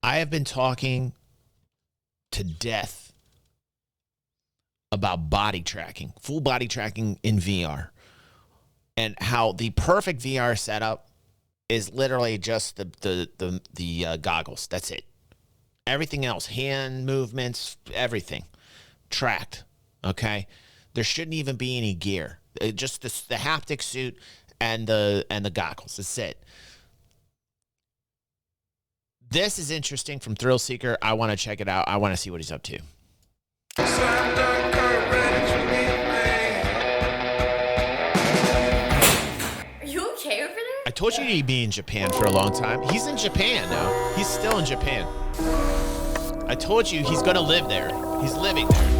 I have been talking to death about body tracking, full body tracking in VR, and how the perfect VR setup is literally just the goggles. That's it. Everything else, hand movements, everything tracked. Okay, there shouldn't even be any gear. Just the haptic suit and the goggles. That's it. This is interesting from Thrill Seeker. I want to check it out. I want to see what he's up to. Are you okay over there? I told you he'd be in Japan for a long time. He's in Japan now. He's still in Japan. I told you he's going to live there. He's living there.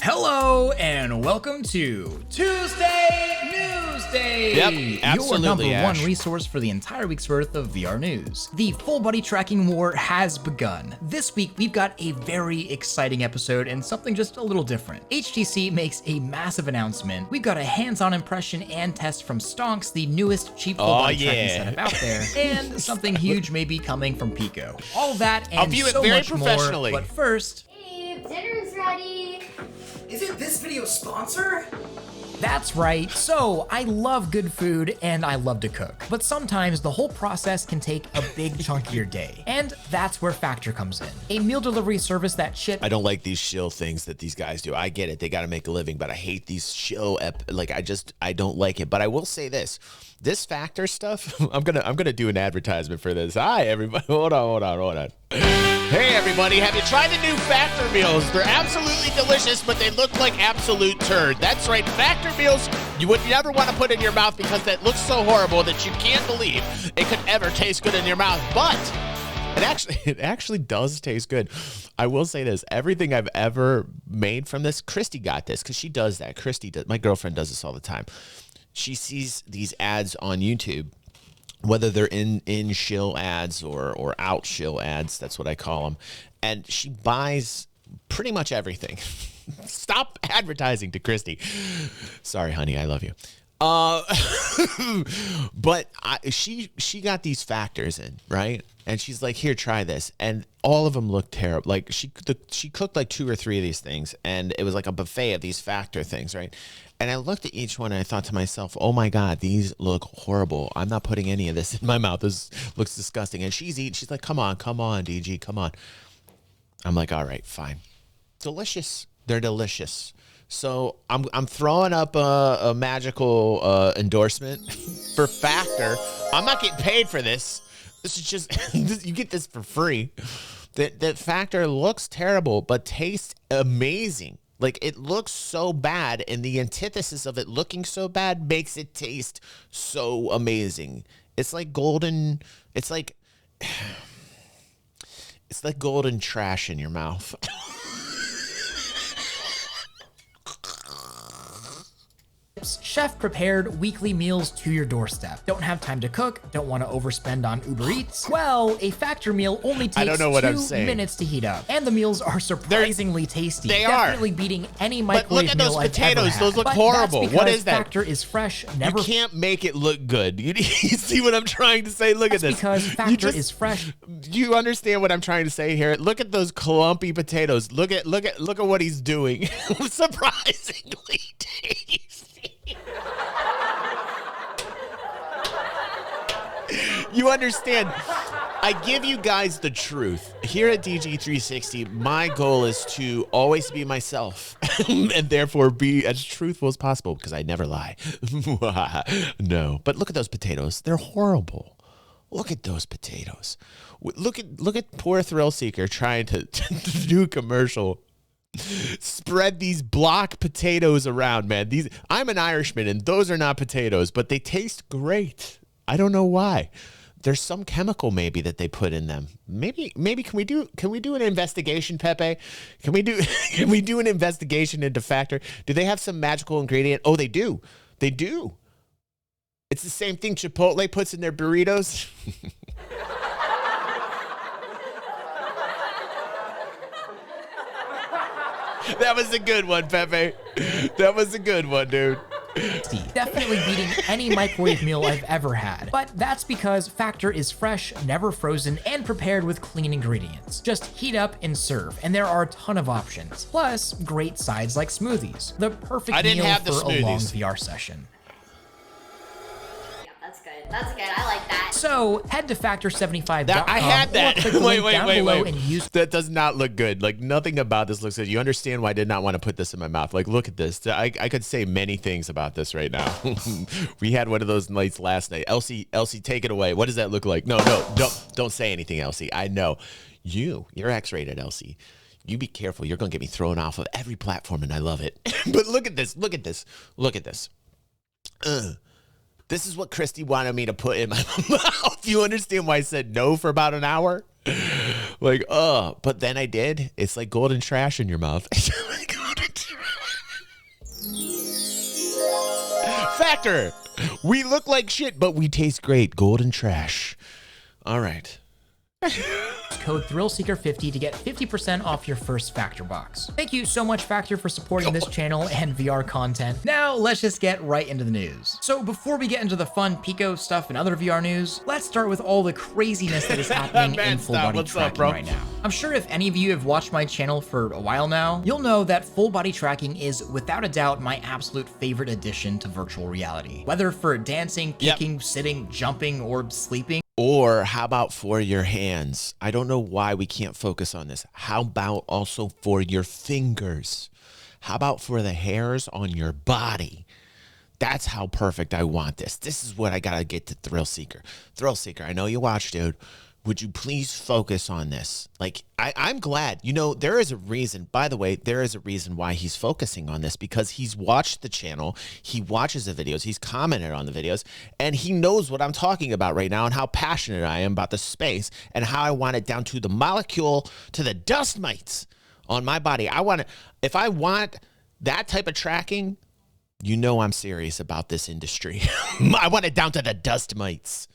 Hello and welcome to Tuesday News Day. Yep, absolutely, your number Ash. one resource for the entire week's worth of VR news. The full body tracking war has begun. This week we've got a very exciting episode and something just a little different. HTC makes a massive announcement. We've got a hands-on impression and test from Stonks, the newest cheap full body tracking setup out there, and something huge may be coming from Pico. All that and I'll view it so very much professionally. more. But first, Babe, dinner's ready. Is it this video's sponsor? that's right. So I love good food and I love to cook, but sometimes the whole process can take a big chunk of your day. And that's where Factor comes in. A meal delivery service that ships I don't like these shill things that these guys do. I get it. They got to make a living, but I hate these shill I don't like it. But I will say this Factor stuff, I'm going to do an advertisement for this. Hi everybody. Hold on. Hey everybody, have you tried the new Factor meals? They're absolutely delicious, but they look like absolute turd. That's right, Factor meals you would never want to put in your mouth because that looks so horrible that you can't believe it could ever taste good in your mouth. But it actually does taste good. I will say this, everything I've ever made from this, Christy got this because she does that. My girlfriend does this all the time. She sees these ads on YouTube, whether they're in shill ads or out shill ads, that's what I call them. And she buys pretty much everything. Stop advertising to Christy. Sorry, honey, I love you. But she got these factors in, right? And she's like, here, try this. And all of them look terrible. Like she cooked like 2 or 3 of these things, and it was like a buffet of these factor things, right? And I looked at each one and I thought to myself, oh my God, these look horrible. I'm not putting any of this in my mouth. This looks disgusting. And she's like, come on, DG, come on. I'm like, all right, fine. Delicious. They're delicious. So I'm throwing up a magical endorsement for Factor. I'm not getting paid for this. This is just, you get this for free. That Factor looks terrible, but tastes amazing. Like, it looks so bad, and the antithesis of it looking so bad makes it taste so amazing. It's like golden trash in your mouth. chef-prepared weekly meals to your doorstep. Don't have time to cook? Don't want to overspend on Uber Eats? Well, a Factor meal only takes 2 minutes to heat up, and the meals are surprisingly tasty. They Definitely beating any But look microwave at meal those I've ever potatoes. had. Those look But horrible. That's What because is that? Factor is fresh. Never. You can't make it look good. You see what I'm trying to say? Look at this. Because Factor is fresh. Do you understand what I'm trying to say here? Look at those clumpy potatoes. Look at what he's doing. Surprisingly tasty. You understand? I give you guys the truth. Here at DG360, my goal is to always be myself and therefore be as truthful as possible because I never lie. No, but look at those potatoes. They're horrible. Look at those potatoes. Look at poor Thrill Seeker trying to do a commercial. Spread these block potatoes around, man. I'm an Irishman, and those are not potatoes, but they taste great. I don't know why. There's some chemical maybe that they put in them. Maybe can we do an investigation, Pepe? Can we do an investigation into Factor? Do they have some magical ingredient? Oh, they do. They do. It's the same thing Chipotle puts in their burritos. That was a good one, Pepe. That was a good one, dude. Definitely beating any microwave meal I've ever had. But that's because Factor is fresh, never frozen, and prepared with clean ingredients. Just heat up and serve, and there are a ton of options. Plus, great sides like smoothies. The perfect meal for a long VR session. Yeah, that's good. That's good. I like that. So head to factor75.com. I had that. Or click the link down below and use. That does not look good. Like nothing about this looks good. You understand why I did not want to put this in my mouth. Like look at this. I could say many things about this right now. We had one of those nights last night. Elsie, take it away. What does that look like? No, don't say anything, Elsie. I know you're X-rated, Elsie. You be careful. You're gonna get me thrown off of every platform, and I love it. But look at this. Look at this. Look at this. This is what Christy wanted me to put in my mouth. You understand why I said no for about an hour? Like, but then I did. It's like golden trash in your mouth. Factor. We look like shit, but we taste great. Golden trash. All right. Code THRILLSEEKER50 to get 50% off your first Factor box. Thank you so much, Factor, for supporting this channel and VR content. Now, let's just get right into the news. So before we get into the fun Pico stuff and other VR news, let's start with all the craziness that is happening in full body tracking right now. I'm sure if any of you have watched my channel for a while now, you'll know that full body tracking is without a doubt my absolute favorite addition to virtual reality. Whether for dancing, kicking, sitting, jumping, or sleeping. Or how about for your hands? I don't know why we can't focus on this. How about also for your fingers? How about for the hairs on your body? That's how perfect I want this. This is what I got to get to Thrill Seeker. Thrill Seeker, I know you watched, dude. Would you please focus on this? Like, I'm glad. You know, there is a reason. By the way, there is a reason why he's focusing on this, because he's watched the channel. He watches the videos. He's commented on the videos. And he knows what I'm talking about right now and how passionate I am about the space and how I want it down to the molecule, to the dust mites on my body. If I want that type of tracking, you know I'm serious about this industry. I want it down to the dust mites.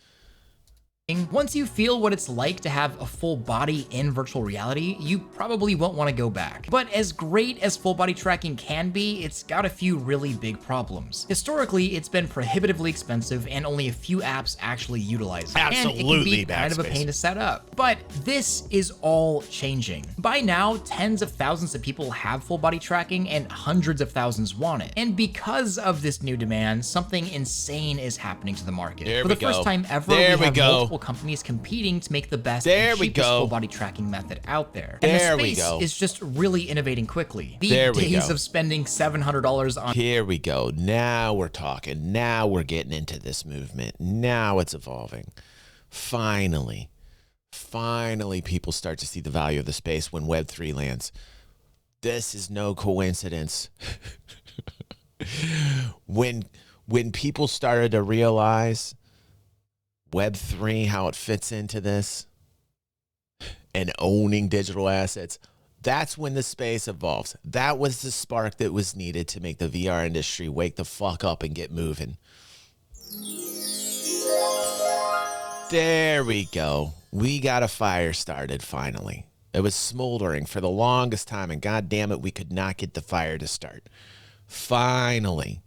Once you feel what it's like to have a full body in virtual reality, you probably won't want to go back. But as great as full body tracking can be, it's got a few really big problems. Historically, it's been prohibitively expensive and only a few apps actually utilize it. Absolutely, and it can be kind of a pain to set up. But this is all changing. By now, tens of thousands of people have full body tracking and hundreds of thousands want it. And because of this new demand, something insane is happening to the market. For the first time ever, we have multiple companies competing to make the best and cheapest full body tracking method out there. And the space is just really innovating quickly. The days of spending $700 on— Here we go. Now we're talking. Now we're getting into this movement. Now it's evolving. Finally, people start to see the value of the space when Web3 lands. This is no coincidence. When people started to realize Web3, how it fits into this, and owning digital assets, that's when the space evolves. That was the spark that was needed to make the VR industry wake the fuck up and get moving. There we go. We got a fire started finally. It was smoldering for the longest time, and god damn it, we could not get the fire to start. Finally.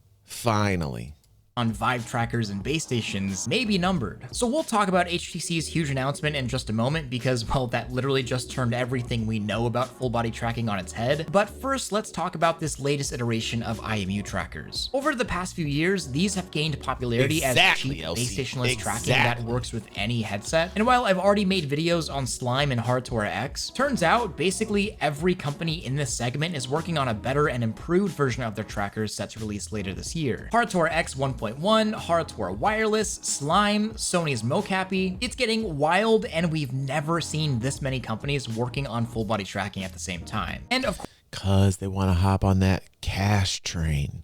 On VIVE trackers and base stations may be numbered. So we'll talk about HTC's huge announcement in just a moment because, well, that literally just turned everything we know about full body tracking on its head. But first, let's talk about this latest iteration of IMU trackers. Over the past few years, these have gained popularity as cheap base stationless tracking that works with any headset. And while I've already made videos on Slime and Hardware X, turns out basically every company in this segment is working on a better and improved version of their trackers set to release later this year. Hardware X 1.1, Hardware Wireless, Slime, Sony's Mocappy. It's getting wild, and we've never seen this many companies working on full body tracking at the same time. And of course, because they want to hop on that cash train.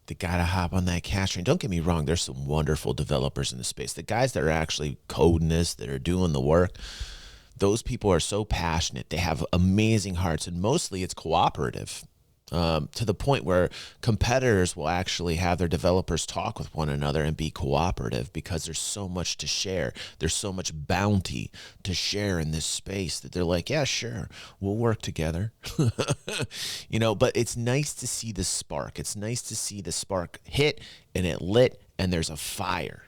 They got to hop on that cash train. Don't get me wrong. There's some wonderful developers in the space. The guys that are actually coding this, that are doing the work, those people are so passionate. They have amazing hearts, and mostly it's cooperative. to the point where competitors will actually have their developers talk with one another and be cooperative because there's so much to share. There's so much bounty to share in this space that they're like, yeah, sure, we'll work together. You know, but it's nice to see the spark. It's nice to see the spark hit and it lit and there's a fire.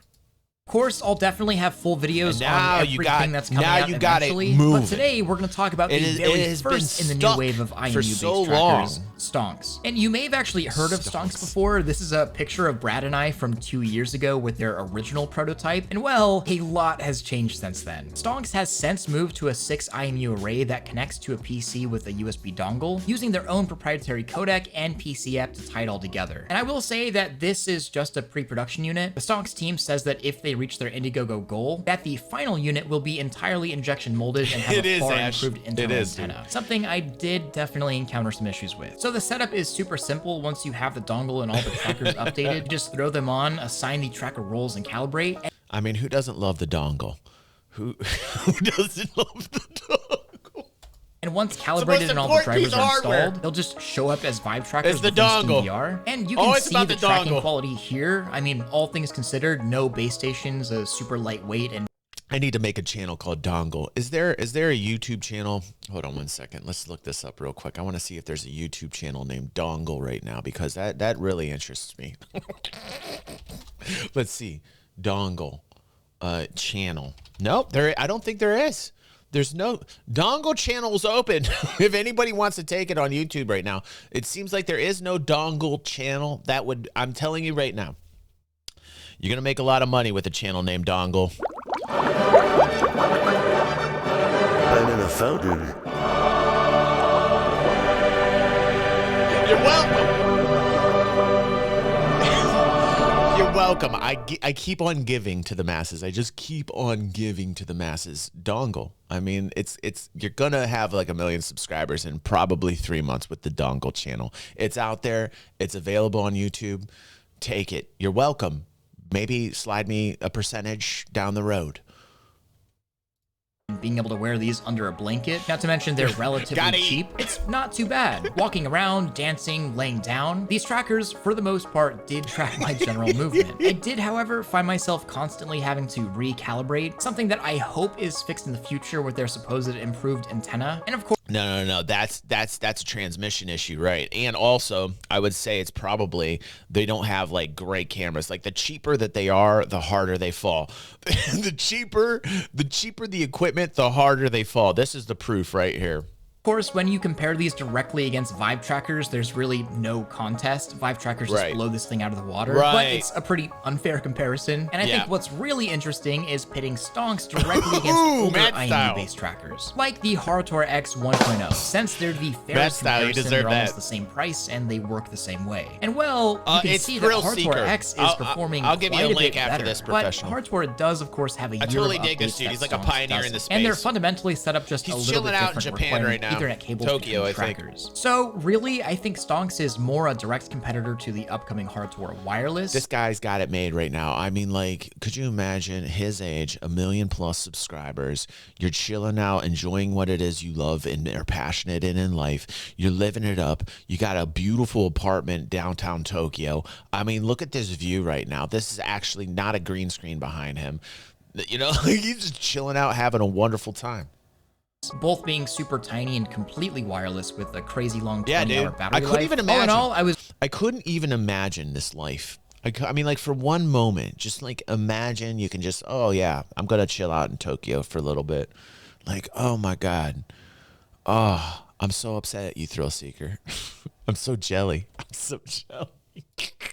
Of course, I'll definitely have full videos on everything that's coming out eventually. But today, we're going to talk about the very first in the new wave of IMU-based trackers, Stonks. And you may have actually heard of Stonks before. This is a picture of Brad and I from 2 years ago with their original prototype. And well, a lot has changed since then. Stonks has since moved to a 6 IMU array that connects to a PC with a USB dongle, using their own proprietary codec and PC app to tie it all together. And I will say that this is just a pre-production unit. The Stonks team says that if they reach their Indiegogo goal, that the final unit will be entirely injection molded and have a far improved internal antenna. Something I did definitely encounter some issues with. So the setup is super simple. Once you have the dongle and all the trackers updated, you just throw them on, assign the tracker roles, and calibrate. I mean, who doesn't love the dongle? Who doesn't love the dongle? And once calibrated and all the drivers are installed, they'll just show up as VIVE trackers the dongle. VR. And you can see the tracking quality here. I mean, all things considered, no base stations, super lightweight, and I need to make a channel called Dongle. Is there a YouTube channel? Hold on one second. Let's look this up real quick. I want to see if there's a YouTube channel named Dongle right now because that really interests me. Let's see. Dongle channel. Nope, I don't think there is. There's no dongle channels open. If anybody wants to take it on YouTube right now, it seems like there is no dongle channel. I'm telling you right now, you're going to make a lot of money with a channel named Dongle. I'm in a fountain. You're welcome. You're welcome. I keep on giving to the masses. I just keep on giving to the masses. Dongle. I mean, you're gonna have like 1 million subscribers in probably 3 months with the Dongle channel. It's out there. It's available on YouTube. Take it. You're welcome. Maybe slide me a percentage down the road. Being able to wear these under a blanket, not to mention they're relatively cheap, it's not too bad. Walking around, dancing, laying down, these trackers, for the most part, did track my general movement. I did, however, find myself constantly having to recalibrate, something that I hope is fixed in the future with their supposed improved antenna. And of course, No. That's a transmission issue, right? And also, I would say it's probably they don't have like great cameras. Like the cheaper that they are, the harder they fall. the cheaper the equipment, the harder they fall. This is the proof right here. Of course, when you compare these directly against VIVE trackers, there's really no contest. VIVE trackers just blow this thing out of the water. But it's a pretty unfair comparison. And I think what's really interesting is pitting Stonks directly against older IMU-based trackers, like the Hardtor X 1.0. Since they're the fairest comparison, they're almost the same price and they work the same way. And well, you can see that Hardtor X is performing I'll give you a link after better, this, professional. But Hardtor does, of course, have a year of totally dig this dude. He's like a pioneer in the space. And they're fundamentally set up just a little bit different. He's chilling out in Japan right now. Ethernet cables Tokyo, I think. trackers. So really, I think Stonks is more a direct competitor to the upcoming Hardtor wireless. This guy's got it made right now. I mean, like, could you imagine his age, 1 million plus subscribers? You're chilling out, enjoying what it is you love and are passionate in life. You're living it up. You got a beautiful apartment downtown Tokyo. I mean, look at this view right now. This is actually not a green screen behind him. You know, he's just chilling out, having a wonderful time. Both being super tiny and completely wireless with a crazy long 20-hour battery life. I couldn't even imagine. All in all, I couldn't even imagine this life. I mean, like for one moment, just like imagine you can just, oh yeah, I'm gonna chill out in Tokyo for a little bit. Like, oh my God, oh, I'm so upset at you, Thrill Seeker. I'm so jelly. I'm so jelly.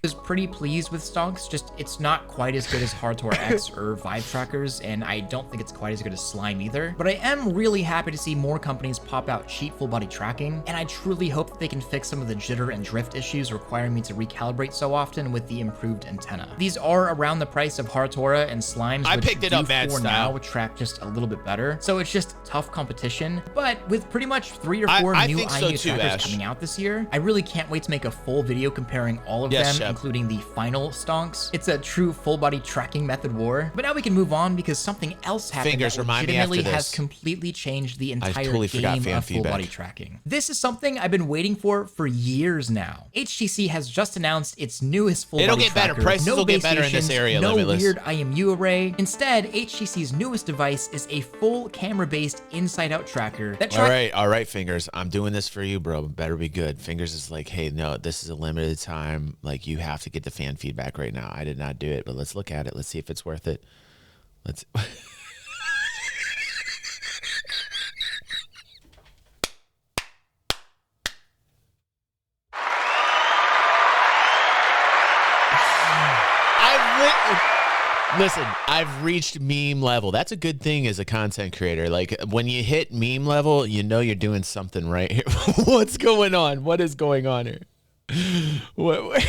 was pretty pleased with Stonks, just it's not quite as good as Hardtor X or VIVE trackers, and I don't think it's quite as good as Slime either. But I am really happy to see more companies pop out cheap full body tracking, and I truly hope that they can fix some of the jitter and drift issues requiring me to recalibrate so often with the improved antenna. These are around the price of Hardtora and Slimes, I picked it up mad for style. now track just a little bit better, so it's just tough competition. But with pretty much 3 or 4 new IMU trackers coming out this year, I really can't wait to make a full video comparing all of them including the final Stonks. It's a true full body tracking method war. But now we can move on because something else happened Fingers, that remind me after legitimately this. has completely changed the entire totally forgot game fan of full feedback. body tracking. This is something I've been waiting for years now. HTC has just announced its newest full It'll body get better. tracker. Prices No will get base better in this stations, area, no Limitless. weird IMU array. Instead, HTC's newest device is a full camera-based inside-out tracker that All right, Fingers. I'm doing this for you, bro. Better be good. Fingers is like, hey, no, this is a limited time. Like, you have to get the fan feedback right now. I did not do it, but let's look at it. Let's see if it's worth it. Let's. Listen, I've reached meme level. That's a good thing as a content creator. Like, when you hit meme level, you know you're doing something right here. What's going on? What is going on here? What?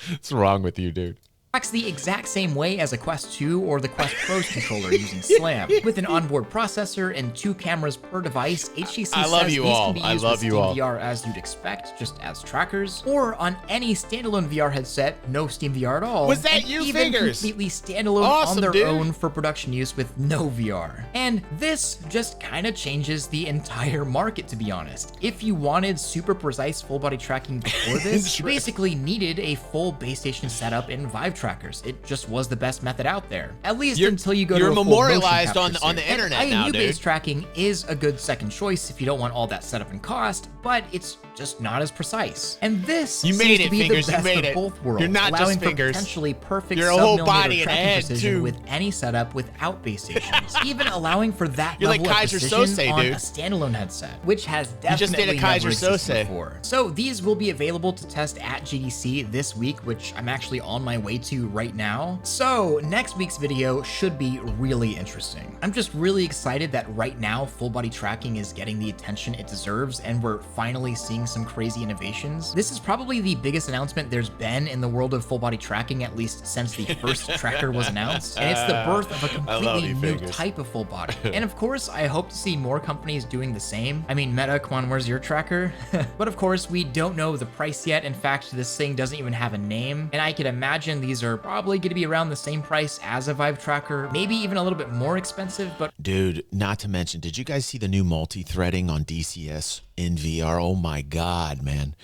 What's wrong with you, dude? tracks the exact same way as a Quest 2 or the Quest Pro's controller using SLAM. With an onboard processor and 2 cameras per device, HTC I love says you these all. can be I used love with you Steam all. VR as you'd expect, just as trackers, or on any standalone VR headset, no Steam VR at all. Was that and you, even Fingers? completely standalone Awesome, on their dude. own for production use with no VR. And this just kind of changes the entire market, to be honest. If you wanted super precise full body tracking before this, you basically needed a full base station setup in VIVE trackers. It just was the best method out there, at least until you go to a full memorialized motion capture on the suit. internet And now, IMU-based dude. tracking is a good second choice if you don't want all that setup and cost, but it's just not as precise. And this You made seems it, to be Fingers. the You best made of it. both worlds, You're not just allowing for fingers. potentially perfect You're a whole sub-millimeter body and tracking head, precision too. with any setup without base stations, even allowing for that You're like level of Kaiser precision Sose, on dude. a standalone headset, which has You just did a definitely Kaiser never existed Sose. before. So these will be available to test at GDC this week, which I'm actually on my way to right now. So next week's video should be really interesting. I'm just really excited that right now full body tracking is getting the attention it deserves and we're finally seeing some crazy innovations. This is probably the biggest announcement there's been in the world of full body tracking, at least since the first tracker was announced. And it's the birth of a I love completely you, new Fingers. type of full body. And of course, I hope to see more companies doing the same. I mean, Meta, come on, where's your tracker? But of course, we don't know the price yet. In fact, this thing doesn't even have a name. And I could imagine these are probably going to be around the same price as a Vive tracker, maybe even a little bit more expensive, but Dude, not to mention, did you guys see the new multi-threading on DCS in VR? Oh my God, man.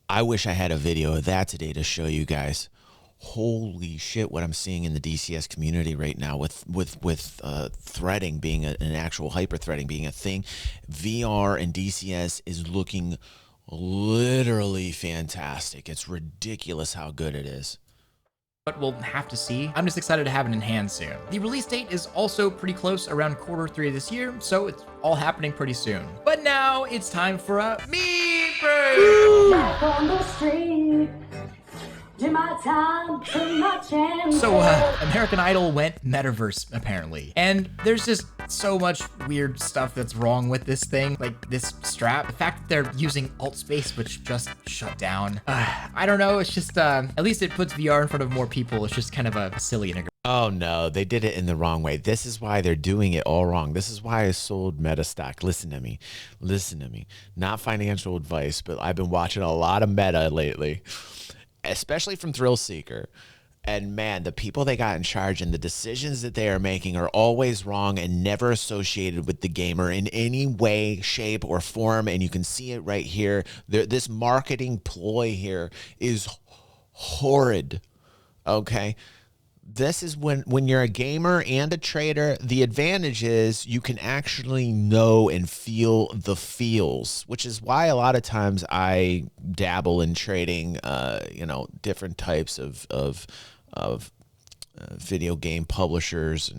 I wish I had a video of that today to show you guys. Holy shit, what I'm seeing in the DCS community right now with threading being an actual hyper-threading being a thing. VR and DCS is looking literally fantastic. It's ridiculous how good it is. we'll have to see. I'm just excited to have it in hand soon. The release date is also pretty close, around Q3 of this year, so it's all happening pretty soon. But now it's time for a meme break! Back on the street. Do my time, do my chance. So, American Idol went metaverse, apparently. And there's just so much weird stuff that's wrong with this thing. Like this strap. The fact that they're using alt space, which just shut down. I don't know, it's just, at least it puts VR in front of more people. It's just kind of a silly integration. Oh no, they did it in the wrong way. This is why they're doing it all wrong. This is why I sold Meta stock. Listen to me. Listen to me. Not financial advice, but I've been watching a lot of Meta lately, especially from Thrill Seeker. And man, the people they got in charge and the decisions that they are making are always wrong and never associated with the gamer in any way, shape, or form. And you can see it right here. This marketing ploy here is horrid. Okay? This is when you're a gamer and a trader, the advantage is you can actually know and feel the feels, which is why a lot of times I dabble in trading, different types of video game publishers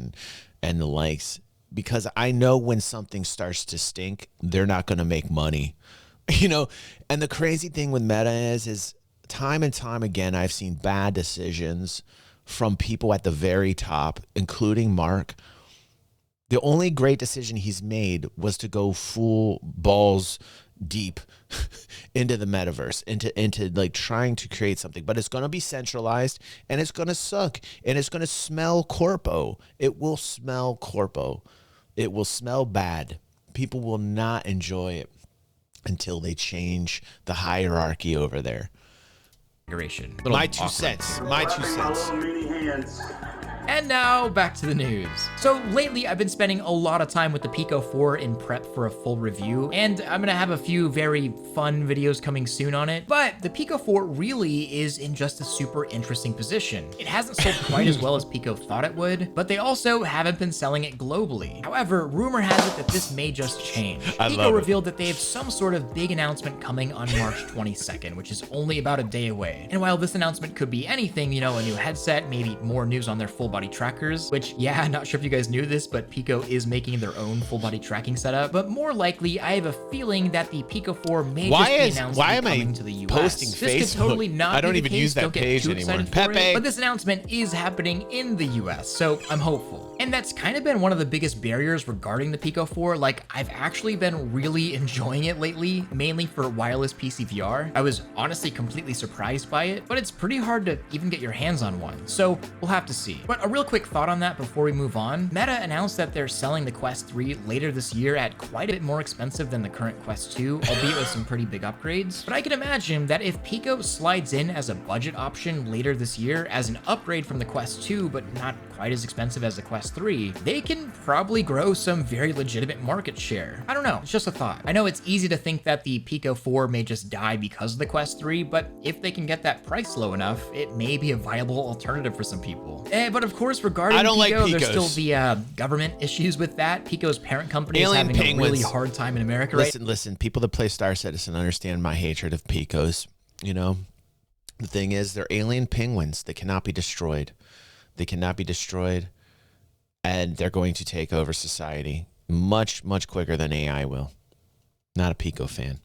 and the likes, because I know when something starts to stink, they're not going to make money, And the crazy thing with Meta is time and time again, I've seen bad decisions from people at the very top, including Mark. The only great decision he's made was to go full balls deep into the metaverse, into like trying to create something, but it's going to be centralized and it's going to suck and it's going to smell corpo. It will smell corpo. It will smell bad. People will not enjoy it. until they change the hierarchy over there. My 2 cents. My 2 cents. And now back to the news. So lately I've been spending a lot of time with the Pico 4 in prep for a full review, and I'm gonna have a few very fun videos coming soon on it, but the Pico 4 really is in just a super interesting position. It hasn't sold quite as well as Pico thought it would, but they also haven't been selling it globally. However, rumor has it that this may just change. Pico revealed that they have some sort of big announcement coming on March 22nd, which is only about a day away. And while this announcement could be anything, you know, a new headset, maybe more news on their full body trackers, which, yeah, not sure if you guys knew this, but Pico is making their own full body tracking setup. But more likely, I have a feeling that the Pico 4 may just be announced coming to the US. Posting this Facebook? could totally not I don't be even the case. use that Don't get page too anymore. excited for Pepe. it, but this announcement is happening in the US, so I'm hopeful. And that's kind of been one of the biggest barriers regarding the Pico 4. Like, I've actually been really enjoying it lately, mainly for wireless PC VR. I was honestly completely surprised by it, but it's pretty hard to even get your hands on one, so we'll have to see. But a real quick thought on that before we move on. Meta announced that they're selling the Quest 3 later this year at quite a bit more expensive than the current Quest 2, albeit with some pretty big upgrades. But I can imagine that if Pico slides in as a budget option later this year as an upgrade from the Quest 2, but not quite as expensive as the Quest 3, they can probably grow some very legitimate market share. I don't know, it's just a thought. I know it's easy to think that the Pico 4 may just die because of the Quest 3, but if they can get that price low enough, it may be a viable alternative for some people. But of course, regarding Pico, there's still the government issues with that. Pico's parent company is having a really hard time in America right now. Listen, people that play Star Citizen understand my hatred of Picos. You know, the thing is, they're alien penguins. They cannot be destroyed. They cannot be destroyed, and they're going to take over society much, much quicker than AI will. Not a Pico fan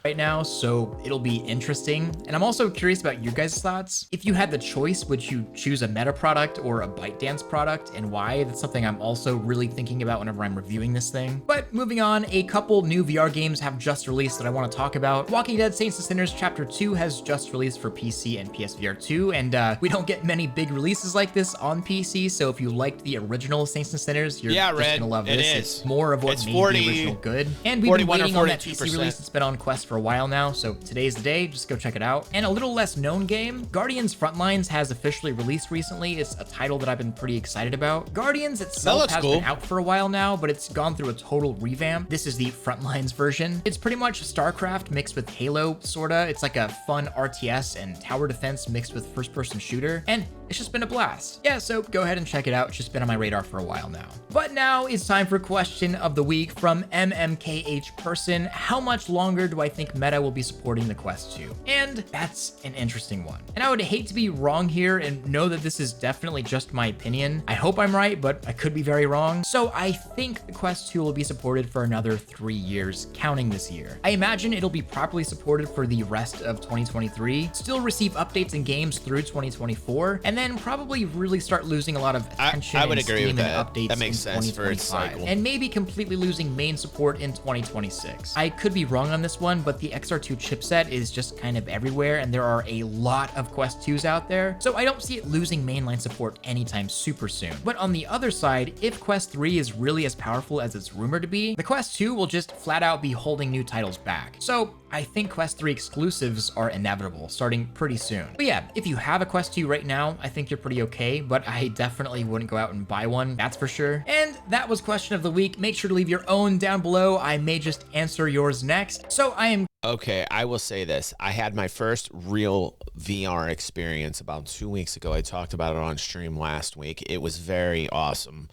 right now, so it'll be interesting. And I'm also curious about your guys' thoughts. If you had the choice, would you choose a Meta product or a ByteDance product, and why? That's something I'm also really thinking about whenever I'm reviewing this thing. But moving on, a couple new VR games have just released that I want to talk about. Walking Dead Saints and Sinners Chapter 2 has just released for PC and PSVR 2, and we don't get many big releases like this on PC, so if you liked the original Saints and Sinners, you're just gonna love this. It's more of what made the original good. And we've been waiting on that PC release. It's been on Quest for a while now, so today's the day. Just go check it out. And a little less known game, Guardians Frontlines has officially released recently. It's a title that I've been pretty excited about. Guardians itself has been out for a while now, but it's gone through a total revamp. This is the Frontlines version. It's pretty much StarCraft mixed with Halo, sorta. It's like a fun RTS and tower defense mixed with first-person shooter, and it's just been a blast. Yeah, so go ahead and check it out. It's just been on my radar for a while now. But now it's time for question of the week from MMKH Person. How much longer do I think Meta will be supporting the Quest 2? And that's an interesting one. And I would hate to be wrong here and know that this is definitely just my opinion. I hope I'm right, but I could be very wrong. So I think the Quest 2 will be supported for another 3 years, counting this year. I imagine it'll be properly supported for the rest of 2023, still receive updates and games through 2024, and then probably really start losing a lot of attention I would and agree with Steam that. and updates That makes sense for its cycle. and maybe completely losing main support in 2026. I could be wrong on this one, but the XR2 chipset is just kind of everywhere, and there are a lot of Quest 2s out there, so I don't see it losing mainline support anytime super soon. But on the other side, if Quest 3 is really as powerful as it's rumored to be, the Quest 2 will just flat out be holding new titles back. So I think Quest 3 exclusives are inevitable, starting pretty soon. But yeah, if you have a Quest 2 right now, I think you're pretty okay, but I definitely wouldn't go out and buy one, that's for sure. And that was question of the week. Make sure to leave your own down below. I may just answer yours next. So I am Okay, I will say this. I had my first real VR experience about 2 weeks ago. I talked about it on stream last week. It was very awesome.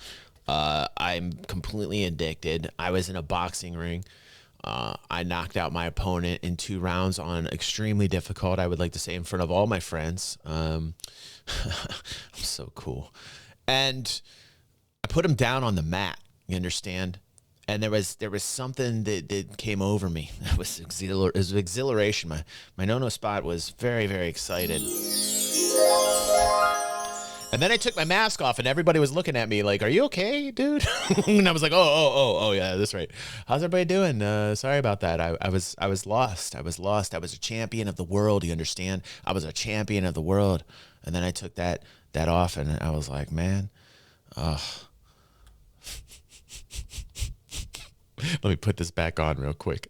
I'm completely addicted. I was in a boxing ring. I knocked out my opponent in 2 rounds on extremely difficult, I would like to say, in front of all my friends. I'm so cool. And I put him down on the mat, you understand? And there was something that came over me. It was exhilaration. My no-no spot was very, very excited. And then I took my mask off, and everybody was looking at me like, "Are you okay, dude?" And I was like, "Oh, yeah, that's right. How's everybody doing? Sorry about that. I was lost. I was lost. I was a champion of the world. You understand? I was a champion of the world." And then I took that off, and I was like, "Man, let me put this back on real quick."